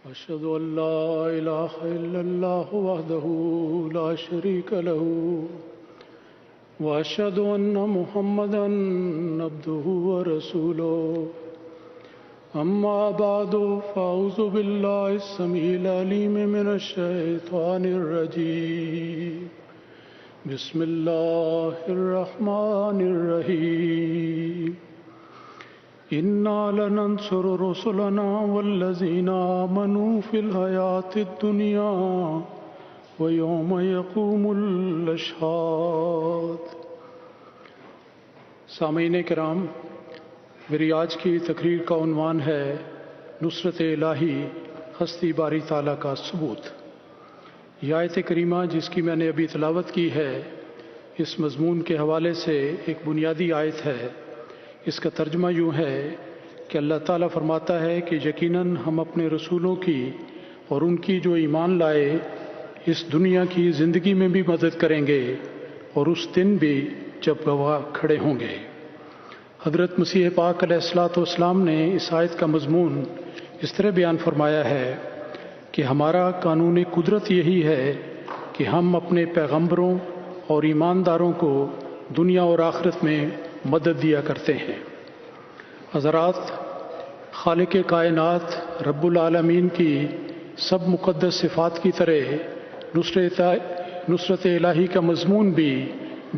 أشهد أن لا إله إلا الله وحده لا شريك له وأشهد أن محمدا عبده ورسوله أما بعد فأعوذ بالله السميع العليم من الشيطان الرجيم بسم الله الرحمن الرحيم إنا لننصر رسلنا والذين آمنوا في الحياة الدنيا ويوم يقوم الأشهاد۔ سامعین کرام، میری آج کی تقریر کا عنوان ہے نصرت الہی ہستی باری تعالیٰ کا ثبوت۔ یہ آیت کریمہ جس کی میں نے ابھی تلاوت کی ہے، اس مضمون کے حوالے سے ایک بنیادی آیت ہے۔ اس کا ترجمہ یوں ہے کہ اللہ تعالیٰ فرماتا ہے کہ یقیناً ہم اپنے رسولوں کی اور ان کی جو ایمان لائے اس دنیا کی زندگی میں بھی مدد کریں گے اور اس دن بھی جب گواہ کھڑے ہوں گے۔ حضرت مسیح پاک علیہ الصلوۃ والسلام نے اس آیت کا مضمون اس طرح بیان فرمایا ہے کہ ہمارا قانون قدرت یہی ہے کہ ہم اپنے پیغمبروں اور ایمانداروں کو دنیا اور آخرت میں مدد دیا کرتے ہیں۔ حضرات، خالق کائنات رب العالمین کی سب مقدس صفات کی طرح نصرت الہی کا مضمون بھی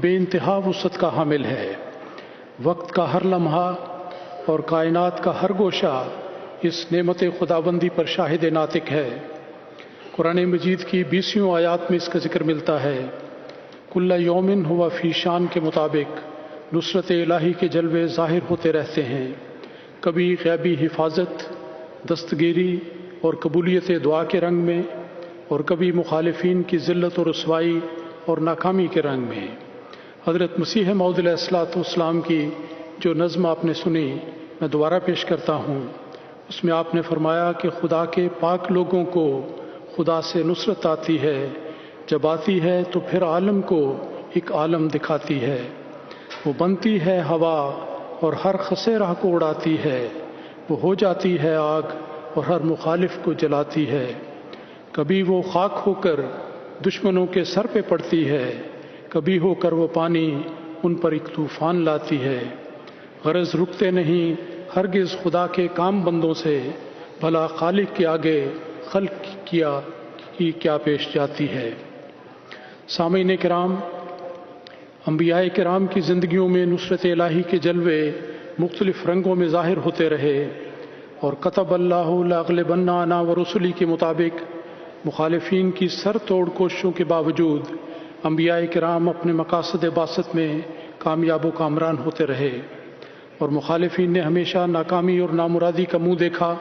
بے انتہا وسعت کا حامل ہے۔ وقت کا ہر لمحہ اور کائنات کا ہر گوشہ اس نعمت خداوندی پر شاہد ناطق ہے۔ قرآن مجید کی 20 آیات میں اس کا ذکر ملتا ہے۔ کل یومن ہوا فی شان کے مطابق نصرت الہی کے جلوے ظاہر ہوتے رہتے ہیں، کبھی غیبی حفاظت، دستگیری اور قبولیت دعا کے رنگ میں، اور کبھی مخالفین کی ذلت و رسوائی اور ناکامی کے رنگ میں۔ حضرت مسیح موعود علیہ الصلوۃ والسلام کی جو نظم آپ نے سنی میں دوبارہ پیش کرتا ہوں۔ اس میں آپ نے فرمایا کہ خدا کے پاک لوگوں کو خدا سے نصرت آتی ہے، جب آتی ہے تو پھر عالم کو ایک عالم دکھاتی ہے۔ وہ بنتی ہے ہوا اور ہر خسے راہ کو اڑاتی ہے، وہ ہو جاتی ہے آگ اور ہر مخالف کو جلاتی ہے۔ کبھی وہ خاک ہو کر دشمنوں کے سر پہ پڑتی ہے، کبھی ہو کر وہ پانی ان پر ایک طوفان لاتی ہے۔ غرض رکتے نہیں ہرگز خدا کے کام بندوں سے، بھلا خالق کے آگے خلق کی کیا پیش جاتی ہے۔ سامعین کرام، انبیاء کرام کی زندگیوں میں نصرت الہی کے جلوے مختلف رنگوں میں ظاہر ہوتے رہے، اور کتب اللہ لاغلبن انا ورسلی کے مطابق مخالفین کی سر توڑ کوششوں کے باوجود انبیاء کرام اپنے مقاصد بعثت میں کامیاب و کامران ہوتے رہے، اور مخالفین نے ہمیشہ ناکامی اور نامرادی کا منہ دیکھا۔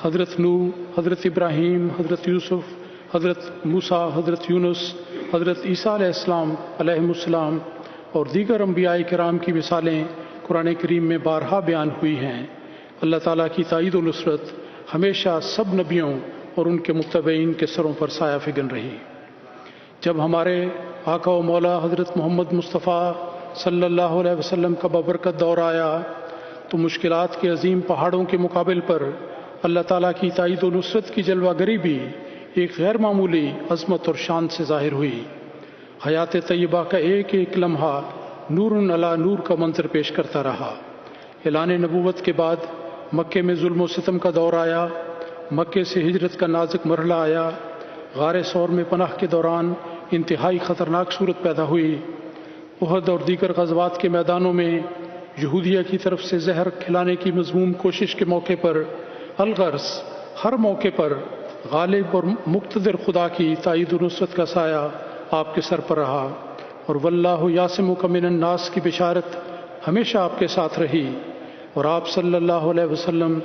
حضرت نوح، حضرت ابراہیم، حضرت یوسف، حضرت موسیٰ، حضرت یونس، حضرت عیسیٰ علیہ السلام علیہم السلام اور دیگر انبیاء کرام کی مثالیں قرآن کریم میں بارہا بیان ہوئی ہیں۔ اللہ تعالیٰ کی تائید و نصرت ہمیشہ سب نبیوں اور ان کے متبعین کے سروں پر سایہ فگن رہی۔ جب ہمارے آقا و مولا حضرت محمد مصطفیٰ صلی اللہ علیہ وسلم کا بابرکت دور آیا تو مشکلات کے عظیم پہاڑوں کے مقابل پر اللہ تعالیٰ کی تائید و نصرت کی جلوہ گری بھی ایک غیر معمولی عظمت اور شان سے ظاہر ہوئی۔ حیات طیبہ کا ایک ایک لمحہ نور علی نور کا منظر پیش کرتا رہا۔ اعلان نبوت کے بعد مکے میں ظلم و ستم کا دور آیا، مکے سے ہجرت کا نازک مرحلہ آیا، غار ثور میں پناہ کے دوران انتہائی خطرناک صورت پیدا ہوئی۔ احد اور دیگر غزوات کے میدانوں میں یہودیہ کی طرف سے زہر کھلانے کی مذموم کوشش کے موقع پر الغرض ہر موقع پر غالب اور مقتدر خدا کی تائید و نصرت کا سایہ آپ کے سر پر رہا، اور واللہ یعصمک من الناس کی بشارت ہمیشہ آپ کے ساتھ رہی، اور آپ صلی اللہ علیہ وسلم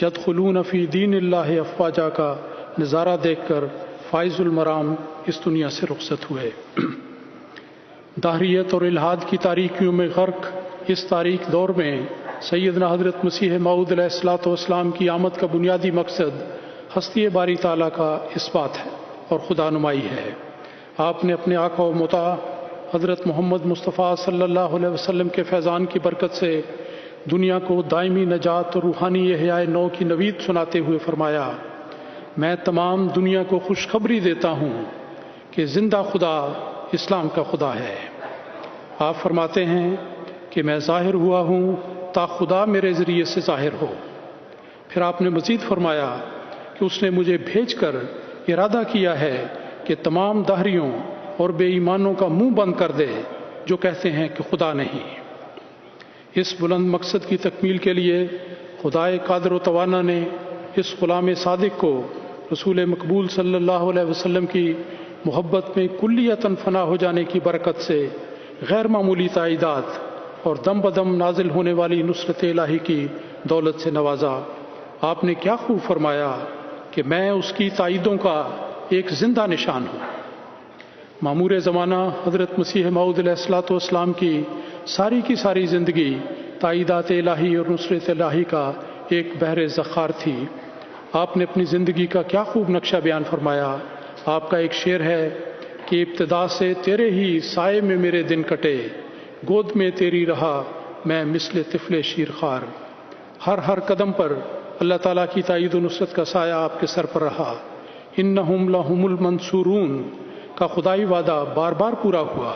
یدخلون فی دین اللہ افواجا کا نظارہ دیکھ کر فائز المرام اس دنیا سے رخصت ہوئے۔ دہریت اور الحاد کی تاریکیوں میں غرق اس تاریک دور میں سیدنا حضرت مسیح موعود علیہ الصلوۃ والسلام کی آمد کا بنیادی مقصد ہستی باری تعالیٰ کا اثبات ہے اور خدا نمائی ہے۔ آپ نے اپنے آقا و مطاع حضرت محمد مصطفیٰ صلی اللہ علیہ وسلم کے فیضان کی برکت سے دنیا کو دائمی نجات اور روحانی احیاء نو کی نوید سناتے ہوئے فرمایا میں تمام دنیا کو خوشخبری دیتا ہوں کہ زندہ خدا اسلام کا خدا ہے۔ آپ فرماتے ہیں کہ میں ظاہر ہوا ہوں تا خدا میرے ذریعے سے ظاہر ہو۔ پھر آپ نے مزید فرمایا کہ اس نے مجھے بھیج کر ارادہ کیا ہے کہ تمام دہریوں اور بے ایمانوں کا منہ بند کر دے جو کہتے ہیں کہ خدا نہیں۔ اس بلند مقصد کی تکمیل کے لیے خدائے قادر و توانا نے اس غلام صادق کو رسول مقبول صلی اللہ علیہ وسلم کی محبت میں کلیتاً فنا ہو جانے کی برکت سے غیر معمولی تائیدات اور دم بدم نازل ہونے والی نصرت الہی کی دولت سے نوازا۔ آپ نے کیا خوب فرمایا کہ میں اس کی تائیدوں کا ایک زندہ نشان ہوں۔ معمور زمانہ حضرت مسیح موعود علیہ الصلوۃ والسلام کی ساری زندگی تائیدات الہی اور نصرت الہی کا ایک بحر ذخار تھی۔ آپ نے اپنی زندگی کا کیا خوب نقشہ بیان فرمایا۔ آپ کا ایک شعر ہے کہ ابتدا سے تیرے ہی سائے میں میرے دن کٹے، گود میں تیری رہا میں مثل طفل شیرخوار۔ ہر قدم پر اللہ تعالیٰ کی تائید و نصرت کا سایہ آپ کے سر پر رہا۔ انہم لہم المنصورون کا خدائی وعدہ بار بار پورا ہوا۔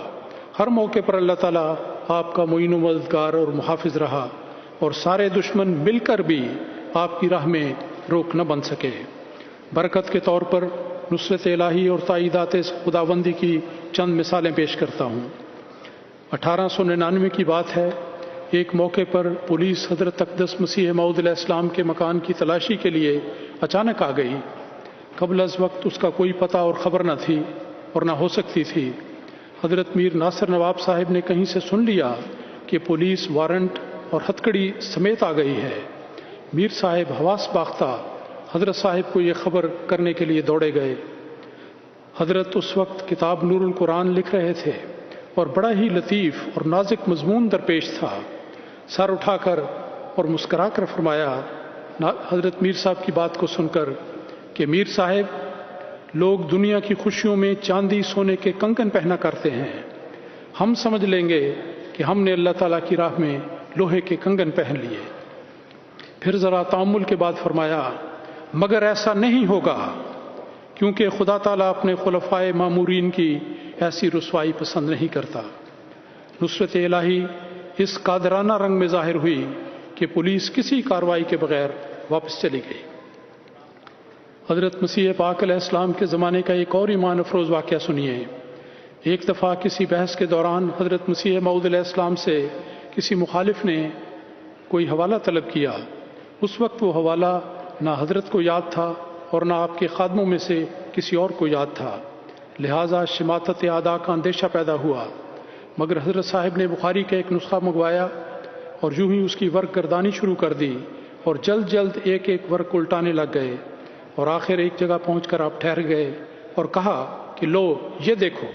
ہر موقع پر اللہ تعالیٰ آپ کا معین و مددگار اور محافظ رہا، اور سارے دشمن مل کر بھی آپ کی راہ میں روک نہ بن سکے۔ برکت کے طور پر نصرت الہی اور تائیدات خداوندی کی چند مثالیں پیش کرتا ہوں۔ 1899 کی بات ہے، ایک موقع پر پولیس حضرت اقدس مسیح موعود علیہ السلام کے مکان کی تلاشی کے لیے اچانک آ گئی۔ قبل از وقت اس کا کوئی پتہ اور خبر نہ تھی اور نہ ہو سکتی تھی۔ حضرت میر ناصر نواب صاحب نے کہیں سے سن لیا کہ پولیس وارنٹ اور ہتھکڑی سمیت آ گئی ہے۔ میر صاحب حواس باختہ حضرت صاحب کو یہ خبر کرنے کے لیے دوڑے گئے۔ حضرت اس وقت کتاب نور القرآن لکھ رہے تھے اور بڑا ہی لطیف اور نازک مضمون درپیش تھا۔ سر اٹھا کر اور مسکرا کر فرمایا حضرت میر صاحب کی بات کو سن کر کہ میر صاحب، لوگ دنیا کی خوشیوں میں چاندی سونے کے کنگن پہنا کرتے ہیں، ہم سمجھ لیں گے کہ ہم نے اللہ تعالیٰ کی راہ میں لوہے کے کنگن پہن لیے۔ پھر ذرا تأمل کے بعد فرمایا مگر ایسا نہیں ہوگا، کیونکہ خدا تعالیٰ اپنے خلفائے مامورین کی ایسی رسوائی پسند نہیں کرتا۔ نصرت الہی اس قادرانہ رنگ میں ظاہر ہوئی کہ پولیس کسی کارروائی کے بغیر واپس چلی گئی۔ حضرت مسیح پاک علیہ السلام کے زمانے کا ایک اور ایمان افروز واقعہ سنیے۔ ایک دفعہ کسی بحث کے دوران حضرت مسیح موعود علیہ السلام سے کسی مخالف نے کوئی حوالہ طلب کیا۔ اس وقت وہ حوالہ نہ حضرت کو یاد تھا اور نہ آپ کے خادموں میں سے کسی اور کو یاد تھا، لہٰذا شماتت اعداء کا اندیشہ پیدا ہوا۔ مگر حضرت صاحب نے بخاری کا ایک نسخہ منگوایا اور یوں ہی اس کی ورق گردانی شروع کر دی، اور جلد ایک ورق الٹانے لگ گئے، اور آخر ایک جگہ پہنچ کر آپ ٹھہر گئے اور کہا کہ لو یہ دیکھو۔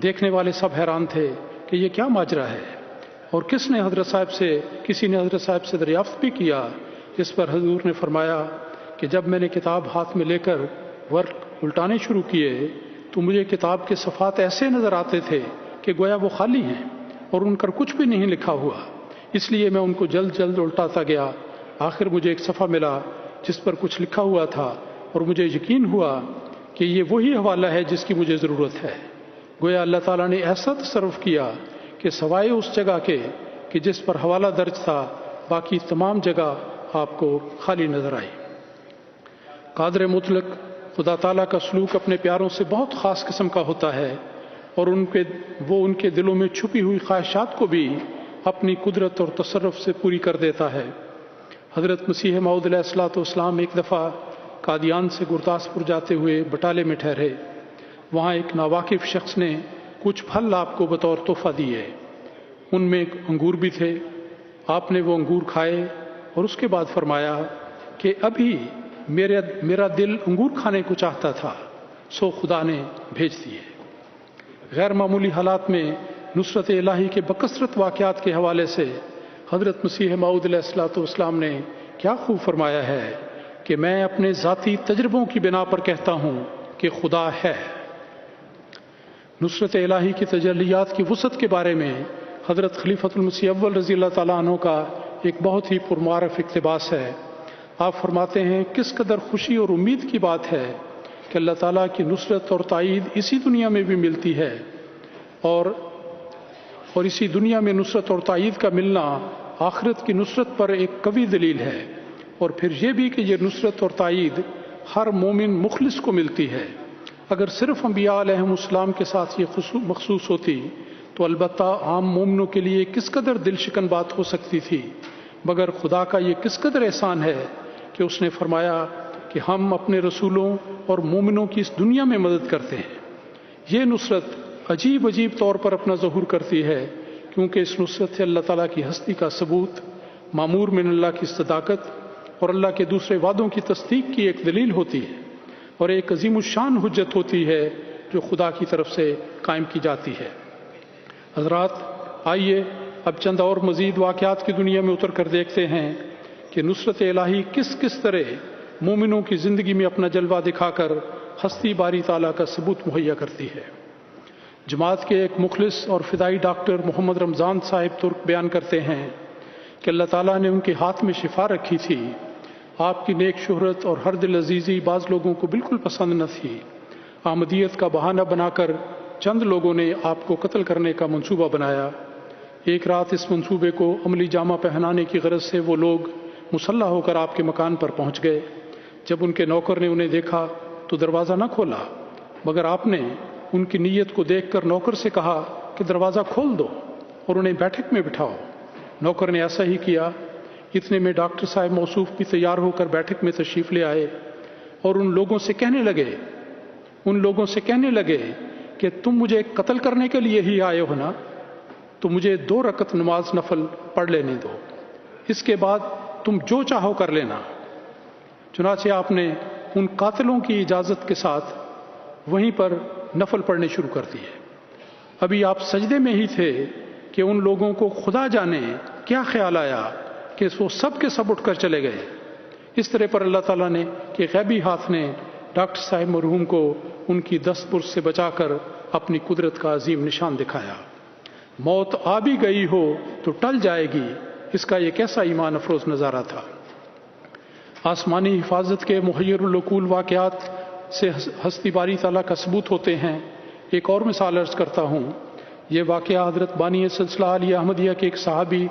دیکھنے والے سب حیران تھے کہ یہ کیا ماجرا ہے، اور کسی نے حضرت صاحب سے دریافت بھی کیا۔ اس پر حضور نے فرمایا کہ جب میں نے کتاب ہاتھ میں لے کر ورق الٹانے شروع کیے تو مجھے کتاب کے صفحات ایسے نظر آتے تھے کہ گویا وہ خالی ہیں اور ان پر کچھ بھی نہیں لکھا ہوا، اس لیے میں ان کو جلد الٹاتا گیا۔ آخر مجھے ایک صفحہ ملا جس پر کچھ لکھا ہوا تھا، اور مجھے یقین ہوا کہ یہ وہی حوالہ ہے جس کی مجھے ضرورت ہے۔ گویا اللہ تعالیٰ نے ایسا تصرف کیا کہ سوائے اس جگہ کے کہ جس پر حوالہ درج تھا، باقی تمام جگہ آپ کو خالی نظر آئی۔ قادر مطلق خدا تعالیٰ کا سلوک اپنے پیاروں سے بہت خاص قسم کا ہوتا ہے، اور وہ ان کے دلوں میں چھپی ہوئی خواہشات کو بھی اپنی قدرت اور تصرف سے پوری کر دیتا ہے۔ حضرت مسیح موعود علیہ الصلوۃ والسلام ایک دفعہ قادیان سے گرداسپور جاتے ہوئے بٹالے میں ٹھہرے۔ وہاں ایک ناواقف شخص نے کچھ پھل آپ کو بطور تحفہ دیے، ان میں انگور بھی تھے۔ آپ نے وہ انگور کھائے اور اس کے بعد فرمایا کہ ابھی میرا دل انگور کھانے کو چاہتا تھا، سو خدا نے بھیج دیے۔ غیر معمولی حالات میں نصرت الہی کے بکثرت واقعات کے حوالے سے حضرت مسیح موعود علیہ الصلوۃ والسلام نے کیا خوب فرمایا ہے کہ میں اپنے ذاتی تجربوں کی بنا پر کہتا ہوں کہ خدا ہے۔ نصرت الہی کی تجلیات کی وسعت کے بارے میں حضرت خلیفۃ المسیح اول رضی اللہ تعالیٰ عنہ کا ایک بہت ہی پرمعرف اقتباس ہے۔ آپ فرماتے ہیں کس قدر خوشی اور امید کی بات ہے کہ اللہ تعالیٰ کی نصرت اور تائید اسی دنیا میں بھی ملتی ہے، اور اسی دنیا میں نصرت اور تائید کا ملنا آخرت کی نصرت پر ایک قوی دلیل ہے، اور پھر یہ بھی کہ یہ نصرت اور تائید ہر مومن مخلص کو ملتی ہے۔ اگر صرف انبیاء علیہم السلام کے ساتھ یہ مخصوص ہوتی تو البتہ عام مومنوں کے لیے کس قدر دل شکن بات ہو سکتی تھی، مگر خدا کا یہ کس قدر احسان ہے کہ اس نے فرمایا کہ ہم اپنے رسولوں اور مومنوں کی اس دنیا میں مدد کرتے ہیں۔ یہ نصرت عجیب طور پر اپنا ظہور کرتی ہے، کیونکہ اس نصرت سے اللہ تعالیٰ کی ہستی کا ثبوت، مامور من اللہ کی صداقت اور اللہ کے دوسرے وعدوں کی تصدیق کی ایک دلیل ہوتی ہے، اور ایک عظیم الشان حجت ہوتی ہے جو خدا کی طرف سے قائم کی جاتی ہے۔ حضرات، آئیے اب چند اور مزید واقعات کی دنیا میں اتر کر دیکھتے ہیں کہ نصرت الہی کس طرح مومنوں کی زندگی میں اپنا جلوہ دکھا کر ہستی باری تعالیٰ کا ثبوت مہیا کرتی ہے۔ جماعت کے ایک مخلص اور فدائی ڈاکٹر محمد رمضان صاحب ترک بیان کرتے ہیں کہ اللہ تعالیٰ نے ان کے ہاتھ میں شفا رکھی تھی۔ آپ کی نیک شہرت اور ہر دل عزیزی بعض لوگوں کو بالکل پسند نہ تھی۔ احمدیت کا بہانہ بنا کر چند لوگوں نے آپ کو قتل کرنے کا منصوبہ بنایا۔ ایک رات اس منصوبے کو عملی جامہ پہنانے کی غرض سے وہ لوگ مسلح ہو کر آپ کے مکان پر پہنچ گئے۔ جب ان کے نوکر نے انہیں دیکھا تو دروازہ نہ کھولا، مگر آپ نے ان کی نیت کو دیکھ کر نوکر سے کہا کہ دروازہ کھول دو اور انہیں بیٹھک میں بٹھاؤ۔ نوکر نے ایسا ہی کیا۔ اتنے میں ڈاکٹر صاحب موصوف بھی تیار ہو کر بیٹھک میں تشریف لے آئے اور ان لوگوں سے کہنے لگے کہ تم مجھے قتل کرنے کے لیے ہی آئے ہو نا، تو مجھے 2 رکعت نماز نفل پڑھ لینے دو، اس کے بعد تم جو چاہو کر لینا۔ چنانچہ آپ نے ان قاتلوں کی اجازت کے ساتھ وہیں پر نفل پڑھنے شروع کر دیے۔ ابھی آپ سجدے میں ہی تھے کہ ان لوگوں کو خدا جانے کیا خیال آیا کہ وہ سب کے سب اٹھ کر چلے گئے۔ اس طرح پر اللہ تعالیٰ نے کہ غیبی ہاتھ نے ڈاکٹر صاحب مرحوم کو ان کی دست برس سے بچا کر اپنی قدرت کا عظیم نشان دکھایا۔ موت آ بھی گئی ہو تو ٹل جائے گی، اس کا یہ کیسا ایمان افروز نظارہ تھا۔ آسمانی حفاظت کے محیر العقول واقعات سے ہستی باری تعالیٰ کا ثبوت ہوتے ہیں۔ ایک اور مثال عرض کرتا ہوں۔ یہ واقعہ حضرت بانی سلسلہ عالیہ احمدیہ کے ایک صحابی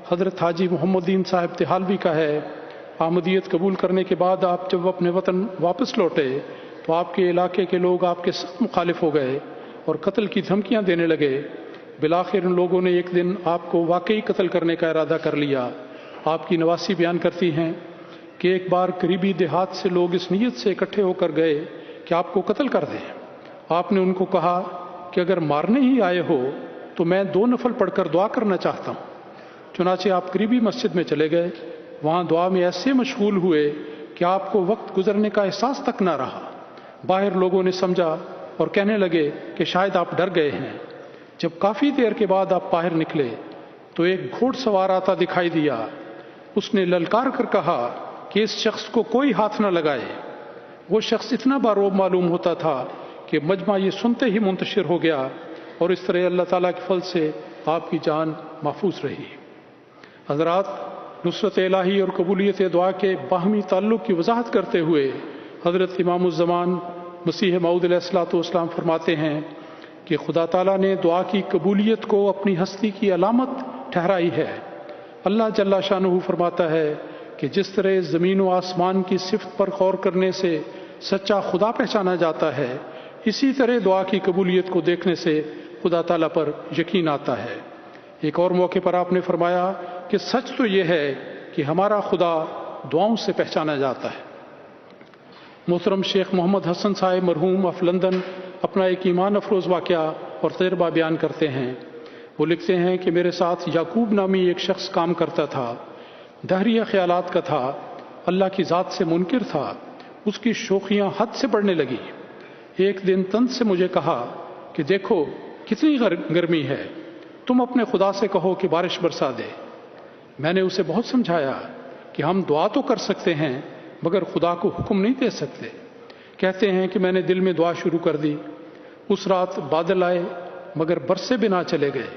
حضرت حاجی محمد الدین صاحب تحالوی کا ہے۔ احمدیت قبول کرنے کے بعد آپ جب اپنے وطن واپس لوٹے تو آپ کے علاقے کے لوگ آپ کے سخت مخالف ہو گئے اور قتل کی دھمکیاں دینے لگے۔ بالآخر ان لوگوں نے ایک دن آپ کو واقعی قتل کرنے کا ارادہ کر لیا۔ آپ کی نواسی بیان کرتی ہیں کہ ایک بار قریبی دیہات سے لوگ اس نیت سے اکٹھے ہو کر گئے کہ آپ کو قتل کر دیں۔ آپ نے ان کو کہا کہ اگر مارنے ہی آئے ہو تو میں 2 نفل پڑھ کر دعا کرنا چاہتا ہوں۔ چنانچہ آپ قریبی مسجد میں چلے گئے، وہاں دعا میں ایسے مشغول ہوئے کہ آپ کو وقت گزرنے کا احساس تک نہ رہا۔ باہر لوگوں نے سمجھا اور کہنے لگے کہ شاید آپ ڈر گئے ہیں۔ جب کافی دیر کے بعد آپ باہر نکلے تو ایک گھوڑ سوار آتا دکھائی دیا۔ اس نے للکار کر کہا کہ اس شخص کو کوئی ہاتھ نہ لگائے۔ وہ شخص اتنا باروب معلوم ہوتا تھا کہ مجمع یہ سنتے ہی منتشر ہو گیا، اور اس طرح اللہ تعالیٰ کے فضل سے آپ کی جان محفوظ رہی۔ حضرات، نصرت الہی اور قبولیت دعا کے باہمی تعلق کی وضاحت کرتے ہوئے حضرت امام الزمان مسیح موعود علیہ الصلوۃ والسلام فرماتے ہیں کہ خدا تعالیٰ نے دعا کی قبولیت کو اپنی ہستی کی علامت ٹھہرائی ہے۔ اللہ جل شانہ فرماتا ہے کہ جس طرح زمین و آسمان کی صفت پر غور کرنے سے سچا خدا پہچانا جاتا ہے، اسی طرح دعا کی قبولیت کو دیکھنے سے خدا تعالیٰ پر یقین آتا ہے۔ ایک اور موقع پر آپ نے فرمایا کہ سچ تو یہ ہے کہ ہمارا خدا دعاؤں سے پہچانا جاتا ہے۔ محترم شیخ محمد حسن صاحب مرحوم آف لندن اپنا ایک ایمان افروز واقعہ اور تجربہ بیان کرتے ہیں۔ وہ لکھتے ہیں کہ میرے ساتھ یعقوب نامی ایک شخص کام کرتا تھا، دہریہ خیالات کا تھا، اللہ کی ذات سے منکر تھا، اس کی شوخیاں حد سے بڑھنے لگی۔ ایک دن طنز سے مجھے کہا کہ دیکھو کتنی گرمی ہے، تم اپنے خدا سے کہو کہ بارش برسا دے۔ میں نے اسے بہت سمجھایا کہ ہم دعا تو کر سکتے ہیں مگر خدا کو حکم نہیں دے سکتے۔ کہتے ہیں کہ میں نے دل میں دعا شروع کر دی۔ اس رات بادل آئے مگر برسے بنا چلے گئے۔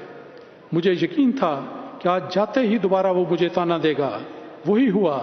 مجھے یقین تھا کہ آج جاتے ہی دوبارہ وہ مجھے تانا دے گا۔ وہی ہوا۔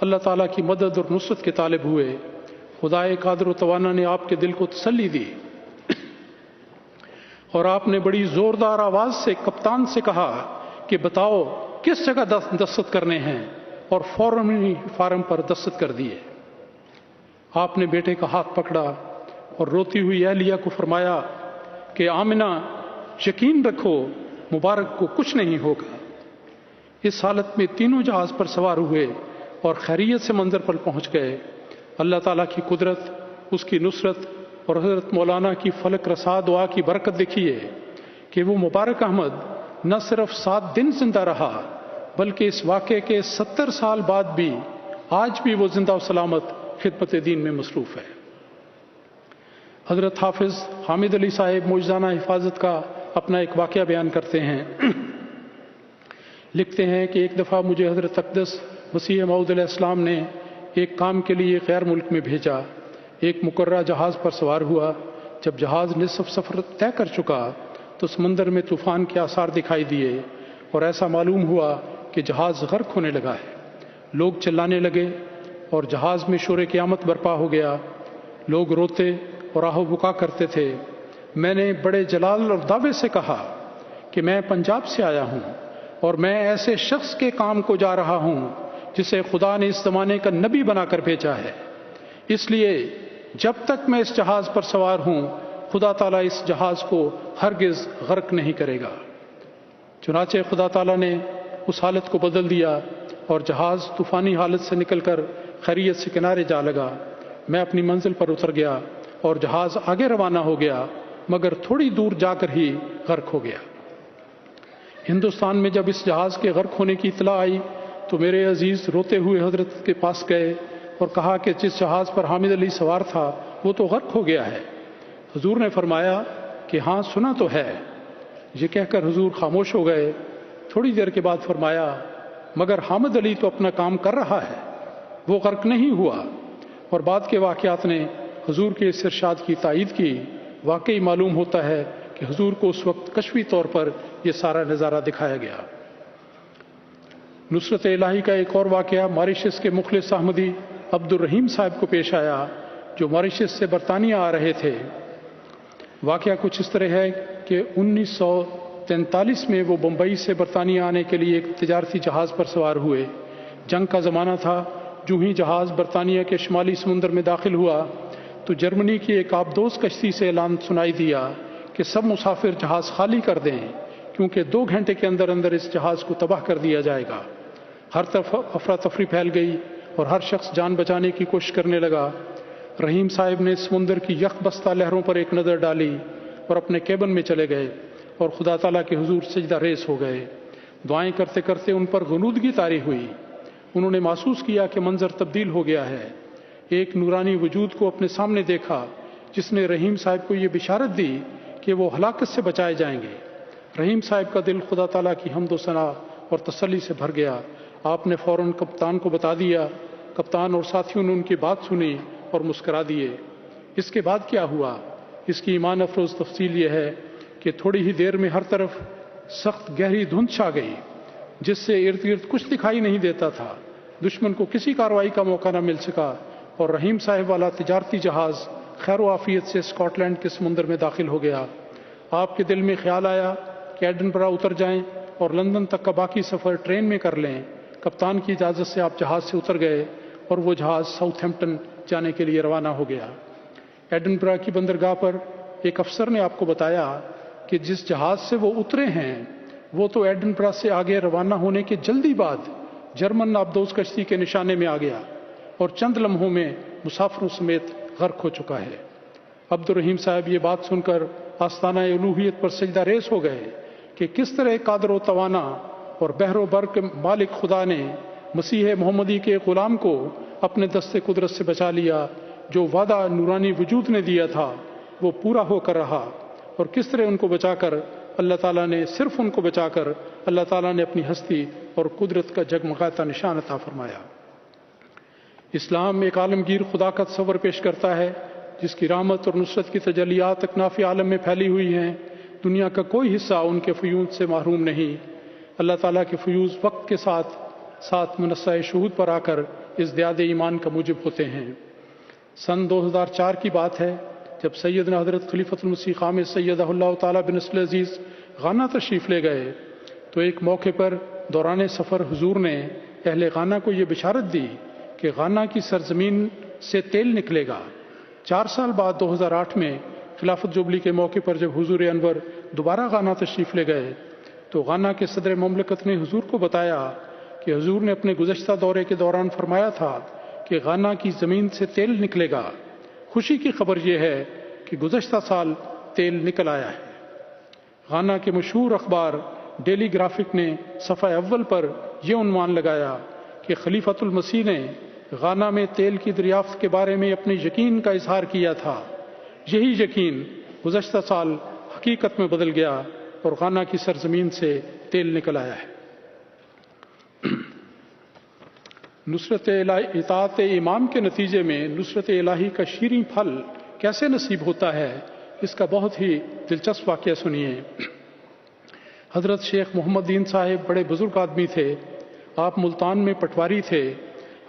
اللہ تعالیٰ کی مدد اور نصرت کے طالب ہوئے، خدائے قادر و توانا نے آپ کے دل کو تسلی دی اور آپ نے بڑی زوردار آواز سے کپتان سے کہا کہ بتاؤ کس جگہ دستخط کرنے ہیں، اور فوراً ہی فارم پر دستخط کر دیے۔ آپ نے بیٹے کا ہاتھ پکڑا اور روتی ہوئی اہلیہ کو فرمایا کہ آمنہ یقین رکھو مبارک کو کچھ نہیں ہوگا۔ اس حالت میں تینوں جہاز پر سوار ہوئے اور خیریت سے منظر پر پہنچ گئے۔ اللہ تعالیٰ کی قدرت، اس کی نصرت اور حضرت مولانا کی فلک رسا دعا کی برکت دیکھیے کہ وہ مبارک احمد نہ صرف 7 دن زندہ رہا بلکہ اس واقعے کے 70 سال بعد بھی آج بھی وہ زندہ و سلامت خدمت دین میں مصروف ہے۔ حضرت حافظ حامد علی صاحب موجزانہ حفاظت کا اپنا ایک واقعہ بیان کرتے ہیں۔ لکھتے ہیں کہ ایک دفعہ مجھے حضرت اقدس مسیح موعود علیہ السلام نے ایک کام کے لیے غیر ملک میں بھیجا۔ ایک مقررہ جہاز پر سوار ہوا۔ جب جہاز نصف سفر طے کر چکا تو سمندر میں طوفان کے آثار دکھائی دیے اور ایسا معلوم ہوا کہ جہاز غرق ہونے لگا ہے۔ لوگ چلانے لگے اور جہاز میں شور قیامت برپا ہو گیا۔ لوگ روتے اور آہ و بکا کرتے تھے۔ میں نے بڑے جلال اور دعوے سے کہا کہ میں پنجاب سے آیا ہوں اور میں ایسے شخص کے کام کو جا رہا ہوں جسے خدا نے اس زمانے کا نبی بنا کر بھیجا ہے، اس لیے جب تک میں اس جہاز پر سوار ہوں خدا تعالیٰ اس جہاز کو ہرگز غرق نہیں کرے گا۔ چنانچہ خدا تعالیٰ نے اس حالت کو بدل دیا اور جہاز طوفانی حالت سے نکل کر خیریت سے کنارے جا لگا۔ میں اپنی منزل پر اتر گیا اور جہاز آگے روانہ ہو گیا، مگر تھوڑی دور جا کر ہی غرق ہو گیا۔ ہندوستان میں جب اس جہاز کے غرق ہونے کی اطلاع آئی تو میرے عزیز روتے ہوئے حضرت کے پاس گئے اور کہا کہ جس جہاز پر حامد علی سوار تھا وہ تو غرق ہو گیا ہے۔ حضور نے فرمایا کہ ہاں سنا تو ہے۔ یہ کہہ کر حضور خاموش ہو گئے۔ تھوڑی دیر کے بعد فرمایا مگر حامد علی تو اپنا کام کر رہا ہے، وہ غرق نہیں ہوا۔ اور بعد کے واقعات نے حضور کے اس ارشاد کی تائید کی۔ واقعی معلوم ہوتا ہے کہ حضور کو اس وقت کشفی طور پر یہ سارا نظارہ دکھایا گیا۔ نصرت الہی کا ایک اور واقعہ ماریشس کے مخلص احمدی عبد الرحیم صاحب کو پیش آیا جو ماریشس سے برطانیہ آ رہے تھے۔ واقعہ کچھ اس طرح ہے کہ 1943 میں وہ بمبئی سے برطانیہ آنے کے لیے ایک تجارتی جہاز پر سوار ہوئے۔ جنگ کا زمانہ تھا۔ جو ہی جہاز برطانیہ کے شمالی سمندر میں داخل ہوا تو جرمنی کی ایک آبدوز کشتی سے اعلان سنائی دیا کہ سب مسافر جہاز خالی کر دیں کیونکہ 2 گھنٹے کے اندر اندر اس جہاز کو تباہ کر دیا جائے گا۔ ہر طرف افراتفری پھیل گئی اور ہر شخص جان بچانے کی کوشش کرنے لگا۔ رحیم صاحب نے سمندر کی یک بستہ لہروں پر ایک نظر ڈالی اور اپنے کیبن میں چلے گئے اور خدا تعالیٰ کے حضور سجدہ ریز ہو گئے۔ دعائیں کرتے کرتے ان پر غنودگی طاری ہوئی۔ انہوں نے محسوس کیا کہ منظر تبدیل ہو گیا ہے۔ ایک نورانی وجود کو اپنے سامنے دیکھا جس نے رحیم صاحب کو یہ بشارت دی کہ وہ ہلاکت سے بچائے جائیں گے۔ رحیم صاحب کا دل خدا تعالیٰ کی حمد و ثنا اور تسلی سے بھر گیا۔ آپ نے فوراً کپتان کو بتا دیا۔ کپتان اور ساتھیوں نے ان کی بات سنی اور مسکرا دیے۔ اس کے بعد کیا ہوا؟ اس کی ایمان افروز تفصیل یہ ہے کہ تھوڑی ہی دیر میں ہر طرف سخت گہری دھند چھا گئی جس سے ارد گرد کچھ دکھائی نہیں دیتا تھا۔ دشمن کو کسی کارروائی کا موقع نہ مل سکا اور رحیم صاحب والا تجارتی جہاز خیر و عافیت سے اسکاٹ لینڈ کے سمندر میں داخل ہو گیا۔ آپ کے دل میں خیال آیا کہ ایڈنبرا اتر جائیں اور لندن تک کا باقی سفر ٹرین میں کر لیں۔ کپتان کی اجازت سے آپ جہاز سے اتر گئے اور وہ جہاز ساؤتھ ہیمپٹن جانے کے لیے روانہ ہو گیا۔ ایڈنبرا کی بندرگاہ پر ایک افسر نے آپ کو بتایا کہ جس جہاز سے وہ اترے ہیں وہ تو ایڈنبرا سے آگے روانہ ہونے کے جلدی بعد جرمن آبدوز کشتی کے نشانے میں آ گیا اور چند لمحوں میں مسافروں سمیت غرق ہو چکا ہے۔ عبد الرحیم صاحب یہ بات سن کر آستانہ الوہیت پر سجدہ ریز ہو گئے کہ کس طرح قادر و توانا اور بحر و بر کے مالک خدا نے مسیح محمدی کے غلام کو اپنے دست قدرت سے بچا لیا۔ جو وعدہ نورانی وجود نے دیا تھا وہ پورا ہو کر رہا، اور کس طرح ان کو بچا کر اللہ تعالیٰ نے صرف ان کو بچا کر اللہ تعالیٰ نے اپنی ہستی اور قدرت کا جگمگاتا نشان عطا فرمایا۔ اسلام ایک عالمگیر خدا کا تصور پیش کرتا ہے جس کی رحمت اور نصرت کی تجلیات اکناف عالم میں پھیلی ہوئی ہیں۔ دنیا کا کوئی حصہ ان کے فیوض سے محروم نہیں۔ اللہ تعالیٰ کے فیوض وقت کے ساتھ منصہ شہود پر آ کر ازدیاد ایمان کا موجب ہوتے ہیں۔ سن 2004 کی بات ہے جب سیدنا حضرت خلیفۃ المسیح خامس سیدہ اللہ تعالیٰ بن نصر العزیز غانہ تشریف لے گئے تو ایک موقع پر دوران سفر حضور نے اہل غانہ کو یہ بشارت دی کہ غانہ کی سرزمین سے تیل نکلے گا۔ 4 سال بعد 2008 میں خلافت جوبلی کے موقع پر جب حضور انور دوبارہ غانہ تشریف لے گئے تو غانہ کے صدر مملکت نے حضور کو بتایا کہ حضور نے اپنے گزشتہ دورے کے دوران فرمایا تھا کہ غانہ کی زمین سے تیل نکلے گا۔ خوشی کی خبر یہ ہے کہ گزشتہ سال تیل نکل آیا ہے۔ غانہ کے مشہور اخبار ڈیلی گرافک نے صفحہ اول پر یہ عنوان لگایا کہ خلیفۃ المسیح نے غانہ میں تیل کی دریافت کے بارے میں اپنے یقین کا اظہار کیا تھا۔ یہی یقین گزشتہ سال حقیقت میں بدل گیا اور غانہ کی سرزمین سے تیل نکل آیا ہے۔ نصرت الہی اطاعت امام کے نتیجے میں نصرت الہی کا شیریں پھل کیسے نصیب ہوتا ہے، اس کا بہت ہی دلچسپ واقعہ سنیے۔ حضرت شیخ محمد دین صاحب بڑے بزرگ آدمی تھے، آپ ملتان میں پٹواری تھے۔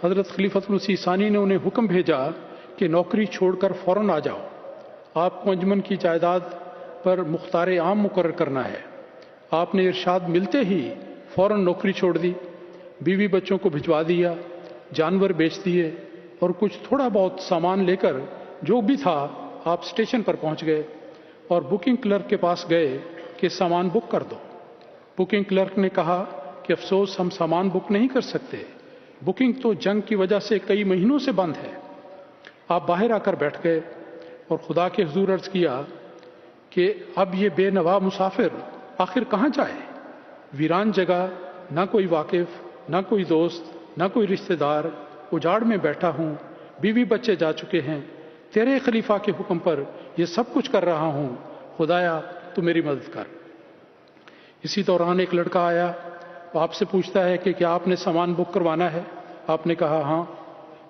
حضرت خلیفۃ المسیح ثانی نے انہیں حکم بھیجا کہ نوکری چھوڑ کر فوراً آ جاؤ، آپ کو انجمن کی جائیداد پر مختار عام مقرر کرنا ہے۔ آپ نے ارشاد ملتے ہی فوراً نوکری چھوڑ دی، بیوی بچوں کو بھجوا دیا، جانور بیچ دیے اور کچھ تھوڑا بہت سامان لے کر جو بھی تھا آپ اسٹیشن پر پہنچ گئے اور بکنگ کلرک کے پاس گئے کہ سامان بک کر دو۔ بکنگ کلرک نے کہا کہ افسوس ہم سامان بک نہیں کر سکتے، بکنگ تو جنگ کی وجہ سے کئی مہینوں سے بند ہے۔ آپ باہر آ کر بیٹھ گئے اور خدا کے حضور عرض کیا کہ اب یہ بے نوا مسافر آخر کہاں جائے؟ ویران جگہ، نہ کوئی واقف، نہ کوئی دوست، نہ کوئی رشتہ دار، اجاڑ میں بیٹھا ہوں، بیوی بچے جا چکے ہیں، تیرے خلیفہ کے حکم پر یہ سب کچھ کر رہا ہوں، خدایا تو میری مدد کر۔ اسی دوران ایک لڑکا آیا، وہ آپ سے پوچھتا ہے کہ کیا آپ نے سامان بک کروانا ہے؟ آپ نے کہا ہاں۔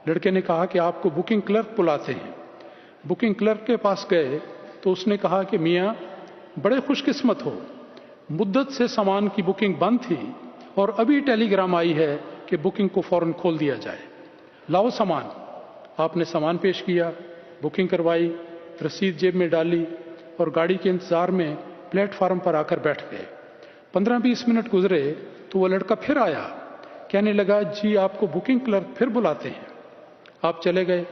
لڑکے نے کہا کہ آپ کو بکنگ کلرک بلاتے ہیں۔ بکنگ کلرک کے پاس گئے تو اس نے کہا کہ میاں بڑے خوش قسمت ہو، مدت سے سامان کی بکنگ بند تھی اور ابھی ٹیلی گرام آئی ہے کہ بکنگ کو فوراً کھول دیا جائے، لاؤ سامان۔ آپ نے سامان پیش کیا، بکنگ کروائی، رسید جیب میں ڈالی اور گاڑی کے انتظار میں پلیٹ فارم پر آ کر بیٹھ گئے۔ 15-20 منٹ گزرے تو وہ لڑکا پھر آیا، کہنے لگا جی آپ کو بکنگ کلرک پھر بلاتے ہیں۔ آپ چلے گئے۔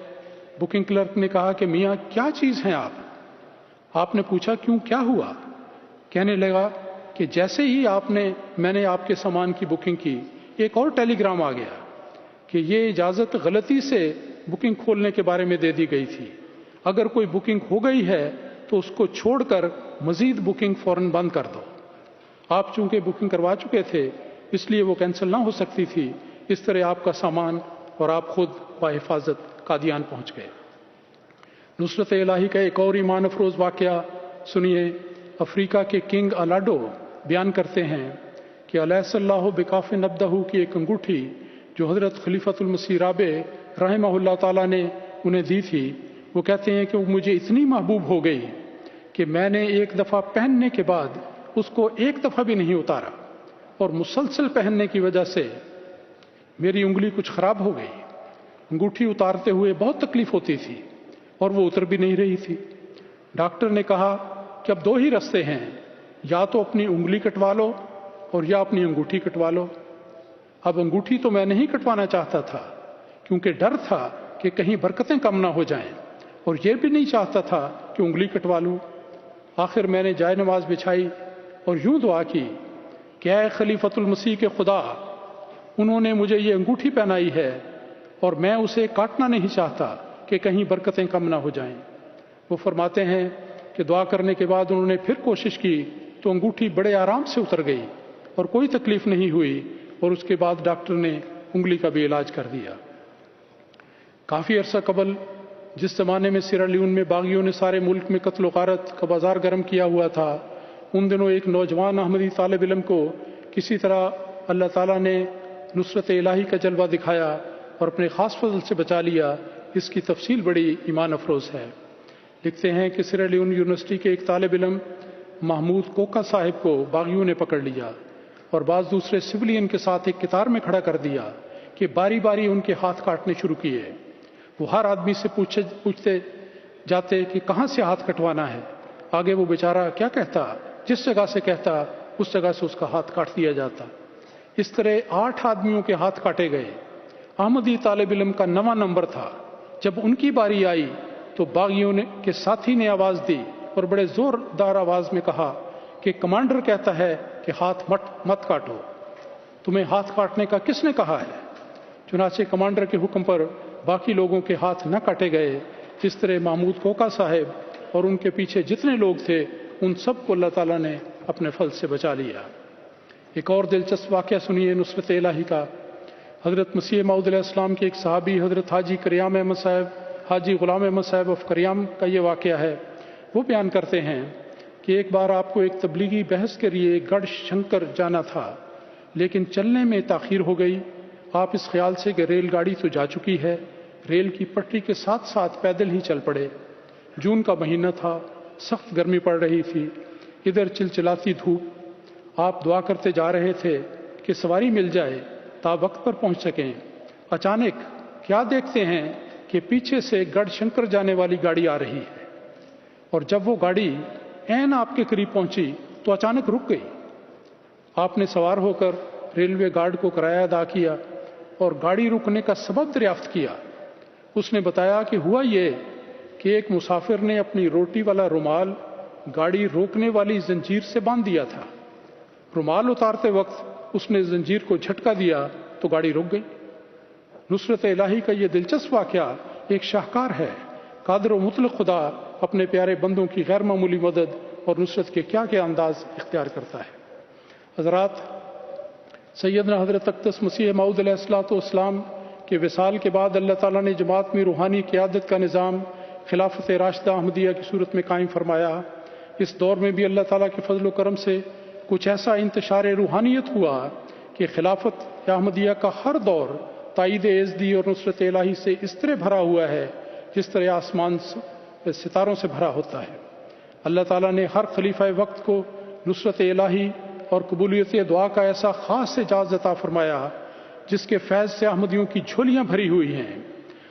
بکنگ کلرک نے کہا کہ میاں کیا چیز ہیں آپ نے پوچھا کیوں، کیا ہوا؟ کہنے لگا کہ جیسے ہی میں نے آپ کے سامان کی بکنگ کی، ایک اور ٹیلی گرام آ گیا کہ یہ اجازت غلطی سے بکنگ کھولنے کے بارے میں دے دی گئی تھی، اگر کوئی بکنگ ہو گئی ہے تو اس کو چھوڑ کر مزید بکنگ فوراً بند کر دو۔ آپ چونکہ بکنگ کروا چکے تھے اس لیے وہ کینسل نہ ہو سکتی تھی۔ اس طرح آپ کا سامان اور آپ خود بحفاظت قادیان پہنچ گئے۔ نصرت الہی کا ایک اور ایمان افروز واقعہ سنیے۔ افریقہ کے کنگ الاڈو بیان کرتے ہیں کہ علیہ صلی اللہ بکاف نبدہ کی ایک انگوٹھی جو حضرت خلیفۃ المسیح رابع رحمہ اللہ تعالیٰ نے انہیں دی تھی، وہ کہتے ہیں کہ وہ مجھے اتنی محبوب ہو گئی کہ میں نے ایک دفعہ پہننے کے بعد اس کو ایک دفعہ بھی نہیں اتارا اور مسلسل پہننے کی وجہ سے میری انگلی کچھ خراب ہو گئی۔ انگوٹھی اتارتے ہوئے بہت تکلیف ہوتی تھی اور وہ اتر بھی نہیں رہی تھی۔ ڈاکٹر نے کہا کہ اب 2 ہی راستے ہیں، یا تو اپنی انگلی کٹوا لو اور یا اپنی انگوٹھی کٹوا لو۔ اب انگوٹھی تو میں نہیں کٹوانا چاہتا تھا کیونکہ ڈر تھا کہ کہیں برکتیں کم نہ ہو جائیں، اور یہ بھی نہیں چاہتا تھا کہ انگلی کٹوا لوں۔ آخر میں نے جائے نماز بچھائی اور یوں دعا کی کہ اے خلیفۃ المسیح کے خدا، انہوں نے مجھے یہ انگوٹھی پہنائی ہے اور میں اسے کاٹنا نہیں چاہتا کہ کہیں برکتیں کم نہ ہو جائیں۔ وہ فرماتے ہیں کہ دعا کرنے کے بعد انہوں نے پھر کوشش کی تو انگوٹھی بڑے آرام سے اتر گئی اور کوئی تکلیف نہیں ہوئی، اور اس کے بعد ڈاکٹر نے انگلی کا بھی علاج کر دیا۔ کافی عرصہ قبل جس زمانے میں سیرا لیون میں باغیوں نے سارے ملک میں قتل و غارت کا بازار گرم کیا ہوا تھا، ان دنوں ایک نوجوان احمدی طالب علم کو کسی طرح اللہ تعالیٰ نے نصرت الہی کا جلوہ دکھایا اور اپنے خاص فضل سے بچا لیا۔ اس کی تفصیل بڑی ایمان افروز ہے۔ لکھتے ہیں کہ سیرا لیون یونیورسٹی کے ایک طالب علم محمود کوکا صاحب کو باغیوں نے پکڑ لیا اور بعض دوسرے سولین کے ساتھ ایک قطار میں کھڑا کر دیا کہ باری باری ان کے ہاتھ کاٹنے شروع کیے۔ وہ ہر آدمی سے پوچھتے جاتے کہ کہاں سے ہاتھ کٹوانا ہے۔ آگے وہ بیچارہ کیا کہتا، جس جگہ سے کہتا اس جگہ سے اس کا ہاتھ کاٹ دیا جاتا۔ اس طرح 8 آدمیوں کے ہاتھ کاٹے گئے۔ احمدی طالب علم کا 9واں نمبر تھا۔ جب ان کی باری آئی تو باغیوں کے ساتھی نے آواز دی اور بڑے زوردار آواز میں کہا کہ کمانڈر کہتا ہے کہ ہاتھ مت کاٹو، تمہیں ہاتھ کاٹنے کا کس نے کہا ہے؟ چنانچہ کمانڈر کے حکم پر باقی لوگوں کے ہاتھ نہ کاٹے گئے۔ اس طرح محمود کوکا صاحب اور ان کے پیچھے جتنے لوگ تھے ان سب کو اللہ تعالیٰ نے اپنے فضل سے بچا لیا۔ ایک اور دلچسپ واقعہ سنیے نصرت الہی کا۔ حضرت مسیح موعود علیہ السلام کے ایک صحابی حضرت حاجی کریام احمد صاحب، حاجی غلام احمد صاحب آف کریام کا یہ واقعہ ہے۔ وہ بیان کرتے ہیں کہ ایک بار آپ کو ایک تبلیغی بحث کے لیے گڑھ شنکر جانا تھا، لیکن چلنے میں تاخیر ہو گئی۔ آپ اس خیال سے کہ ریل گاڑی تو جا چکی ہے، ریل کی پٹری کے ساتھ ساتھ پیدل ہی چل پڑے۔ جون کا مہینہ تھا، سخت گرمی پڑ رہی تھی، ادھر چلچلاتی دھوپ۔ آپ دعا کرتے جا رہے تھے کہ سواری مل جائے تا وقت پر پہنچ سکیں۔ اچانک کیا دیکھتے ہیں کہ پیچھے سے گڑھ شنکر جانے والی گاڑی آ رہی ہے، اور جب وہ گاڑی عین آپ کے قریب پہنچی تو اچانک رک گئی۔ آپ نے سوار ہو کر ریلوے گارڈ کو کرایہ ادا کیا اور گاڑی رکنے کا سبب دریافت کیا۔ اس نے بتایا کہ ہوا یہ کہ ایک مسافر نے اپنی روٹی والا رومال گاڑی روکنے والی زنجیر سے باندھ دیا تھا۔ رومال اتارتے وقت اس نے زنجیر کو جھٹکا دیا تو گاڑی رک گئی۔ نصرت الہی کا یہ دلچسپ واقعہ ایک شاہکار ہے۔ قادر و مطلق خدا اپنے پیارے بندوں کی غیر معمولی مدد اور نصرت کے کیا کیا انداز اختیار کرتا ہے۔ حضرات، سیدنا حضرت اقدس مسیح موعود علیہ السلام کے وصال کے بعد اللہ تعالیٰ نے جماعت میں روحانی قیادت کا نظام خلافت راشدہ احمدیہ کی صورت میں قائم فرمایا۔ اس دور میں بھی اللہ تعالیٰ کے فضل و کرم سے کچھ ایسا انتشار روحانیت ہوا کہ خلافت احمدیہ کا ہر دور تائید عزدی اور نصرت الہی سے اس طرح بھرا ہوا ہے جس طرح آسمان ستاروں سے بھرا ہوتا ہے۔ اللہ تعالیٰ نے ہر خلیفہ وقت کو نصرت الہی اور قبولیت دعا کا ایسا خاص اعزاز عطا فرمایا جس کے فیض سے احمدیوں کی جھولیاں بھری ہوئی ہیں۔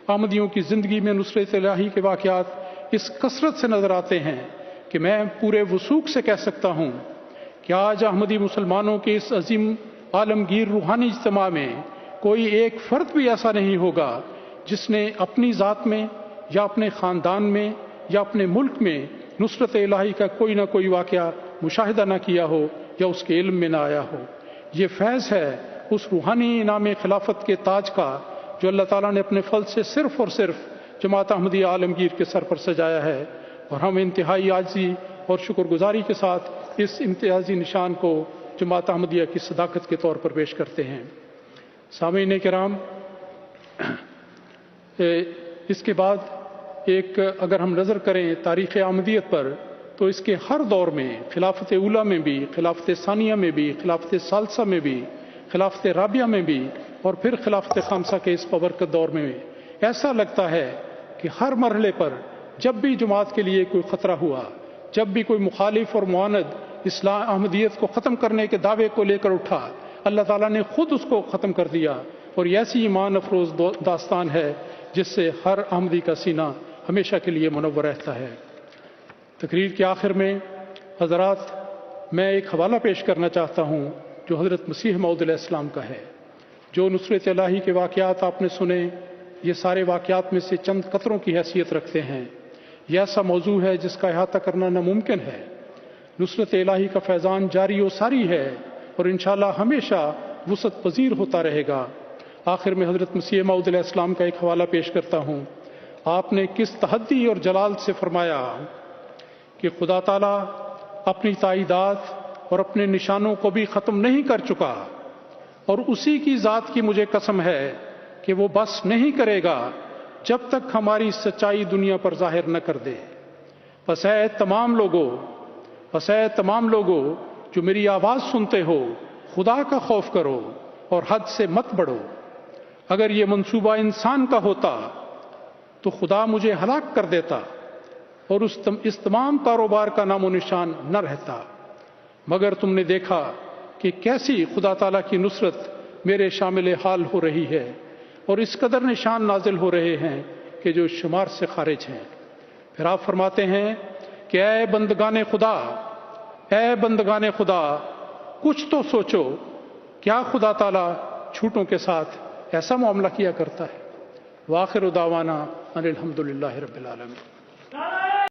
احمدیوں کی زندگی میں نصرت الہی کے واقعات اس کثرت سے نظر آتے ہیں کہ میں پورے وثوق سے کہہ سکتا ہوں کہ آج احمدی مسلمانوں کے اس عظیم عالمگیر روحانی اجتماع میں کوئی ایک فرد بھی ایسا نہیں ہوگا جس نے اپنی ذات میں یا اپنے خاندان میں یا اپنے ملک میں نصرت الہی کا کوئی نہ کوئی واقعہ مشاہدہ نہ کیا ہو یا اس کے علم میں نہ آیا ہو۔ یہ فیض ہے اس روحانی انعام خلافت کے تاج کا جو اللہ تعالیٰ نے اپنے فضل سے صرف اور صرف جماعت احمدیہ عالمگیر کے سر پر سجایا ہے، اور ہم انتہائی عاجزی اور شکر گزاری کے ساتھ اس امتیازی نشان کو جماعت احمدیہ کی صداقت کے طور پر پیش کرتے ہیں۔ سامعین کرام، اس کے بعد اگر ہم نظر کریں تاریخ احمدیت پر تو اس کے ہر دور میں خلافت اولیٰ میں بھی، خلافت ثانیہ میں بھی، خلافت ثالثہ میں بھی، خلافت رابعہ میں بھی اور پھر خلافت خامسہ کے اس بابرکت دور میں ایسا لگتا ہے کہ ہر مرحلے پر جب بھی جماعت کے لیے کوئی خطرہ ہوا، جب بھی کوئی مخالف اور معاند اسلام احمدیت کو ختم کرنے کے دعوے کو لے کر اٹھا، اللہ تعالیٰ نے خود اس کو ختم کر دیا، اور یہ ایسی ایمان افروز داستان ہے جس سے ہر احمدی کا سینہ ہمیشہ کے لیے منور رہتا ہے۔ تقریر کے آخر میں حضرات میں ایک حوالہ پیش کرنا چاہتا ہوں جو حضرت مسیح موعود علیہ السلام کا ہے۔ جو نصرت الہی کے واقعات آپ نے سنے، یہ سارے واقعات میں سے چند قطروں کی حیثیت رکھتے ہیں۔ یہ ایسا موضوع ہے جس کا احاطہ کرنا ناممکن ہے۔ نصرت الہی کا فیضان جاری و ساری ہے اور انشاءاللہ ہمیشہ وسعت پذیر ہوتا رہے گا۔ آخر میں حضرت مسیح موعود علیہ السلام کا ایک حوالہ پیش کرتا ہوں۔ آپ نے کس تحدی اور جلال سے فرمایا کہ خدا تعالیٰ اپنی تائیدات اور اپنے نشانوں کو بھی ختم نہیں کر چکا، اور اسی کی ذات کی مجھے قسم ہے کہ وہ بس نہیں کرے گا جب تک ہماری سچائی دنیا پر ظاہر نہ کر دے۔ پس اے تمام لوگوں جو میری آواز سنتے ہو، خدا کا خوف کرو اور حد سے مت بڑھو۔ اگر یہ منصوبہ انسان کا ہوتا تو خدا مجھے ہلاک کر دیتا اور اس تمام کاروبار کا نام و نشان نہ رہتا، مگر تم نے دیکھا کہ کیسی خدا تعالیٰ کی نصرت میرے شامل حال ہو رہی ہے اور اس قدر نشان نازل ہو رہے ہیں کہ جو شمار سے خارج ہیں۔ پھر آپ فرماتے ہیں کہ اے بندگان خدا کچھ تو سوچو، کیا خدا تعالیٰ چھوٹوں کے ساتھ ایسا معاملہ کیا کرتا ہے؟ وآخر دعوانا ان الحمد للہ رب العالمین۔